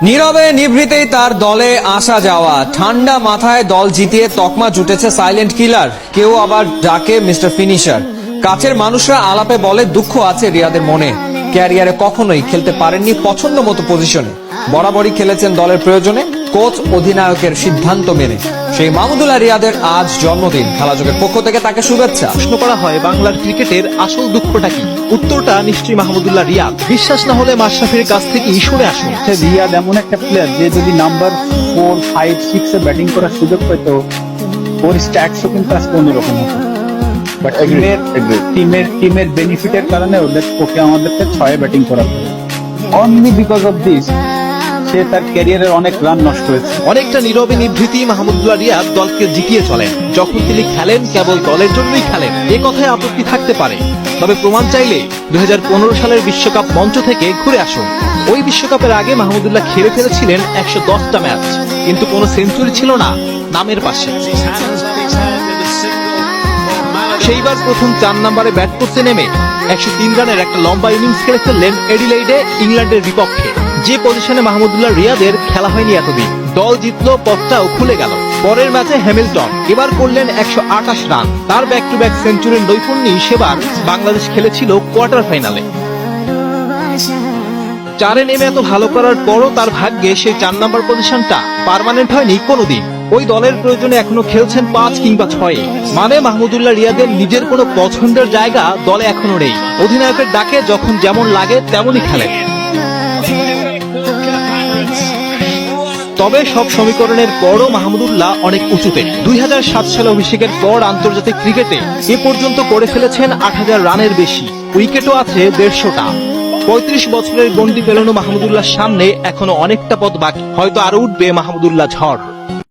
নীরবে নিভৃতেই তার দলে আসা যাওয়া, ঠান্ডা মাথায় দল জিতিয়ে তকমা জুটেছে সাইলেন্ট কিলার, কেউ আবার ডাকে মিস্টার ফিনিশার। কাছের মানুষরা আলাপে বলে দুঃখ আছে রিয়াদের মনে, ক্যারিয়ারে কখনোই খেলতে পারেননি পছন্দ মতো পজিশনে, বরাবরই খেলেছেন দলের প্রয়োজনে, কোচ অধিনায়কের সিদ্ধান্ত মেনে। সেই মাহমুদুল্লাহ রিয়াদের আজ জন্মদিন, খেলাযোগের পক্ষ থেকে তাকে শুভেচ্ছা। প্রশ্ন করা হয় বাংলার ক্রিকেটের আসল দুঃখটা কি, উত্তরটা নিশ্চয়ই মাহমুদুল্লাহ রিয়াদ। বিশ্বাস না হলে মাশরাফির কাছ থেকে শুনে আসুন। রিয়াদ এমন একটা প্লেয়ার যে যদি নাম্বার 4, 5, 6 এ ব্যাটিং করার সুযোগ পেতো, ওর স্ট্যাটসও কিন্তু আজকে অন্যরকম হতো। বাট টিমের বেনিফিটের কারণে ওকে আমাদেরকে 6 ব্যাটিং করাতে অনলি বিকজ অফ দিস সে তার ক্যারিয়ারের অনেক রান নষ্ট হয়েছে। অনেকটা নীরবে নিভৃতি মাহমুদুল্লাহ রিয়াদ দলকে জিতিয়ে চলেন। যখন তিনি খেলেন কেবল দলের জন্যই খেলেন, এ কথায় আপত্তি থাকতে পারে, তবে প্রমাণ চাইলে 2015 সালের বিশ্বকাপ মঞ্চ থেকে ঘুরে আসুন। ওই বিশ্বকাপের আগে মাহমুদুল্লাহ খেলে ফেলেছিলেন 110টা ম্যাচ, কিন্তু কোনো সেঞ্চুরি ছিল না নামের পাশে। সেইবার প্রথম 4 নম্বরে ব্যাট করতে নেমে 103 রানের একটা লম্বা ইনিংস খেলে ফেললেন এডিলেইডে ইংল্যান্ডের বিপক্ষে, যে পজিশনে মাহমুদুল্লাহ রিয়াদের খেলা হয়নি এতদিন। দল জিতলো, পথটাও খুলে গেল। পরের ম্যাচে হ্যামিল্টন এবার করলেন 128 রান। তার ব্যাক টু ব্যাক সেঞ্চুরির নৈপুণ্যে সেবার বাংলাদেশ খেলেছিল কোয়ার্টার ফাইনালে। 4-এ নেমে এত ভালো করার পরও তার ভাগ্যে সেই 4 নম্বর পজিশনটা পার্মানেন্ট হয়নি কোনোদিন। ওই দলের প্রয়োজনে এখনো খেলছেন 5 কিংবা 6-এ, মানে মাহমুদুল্লাহ রিয়াদের নিজের কোনো পছন্দের জায়গা দলে এখনো নেই। অধিনায়কের ডাকে যখন যেমন লাগে তেমনই খেলেন। তবে সব সমীকরণের পরও মাহমুদুল্লাহ অনেক উঁচুতে। 2007 সালে অভিষেকের পর আন্তর্জাতিক ক্রিকেটে এ পর্যন্ত করে ফেলেছেন 8000 রানের বেশি, উইকেটও আছে 150টা। 35 বছরের গন্ডি পেরোনো মাহমুদুল্লাহর সামনে এখনো অনেকটা পথ বাকি, হয়তো আরো উঠবে মাহমুদুল্লাহ ঝড়।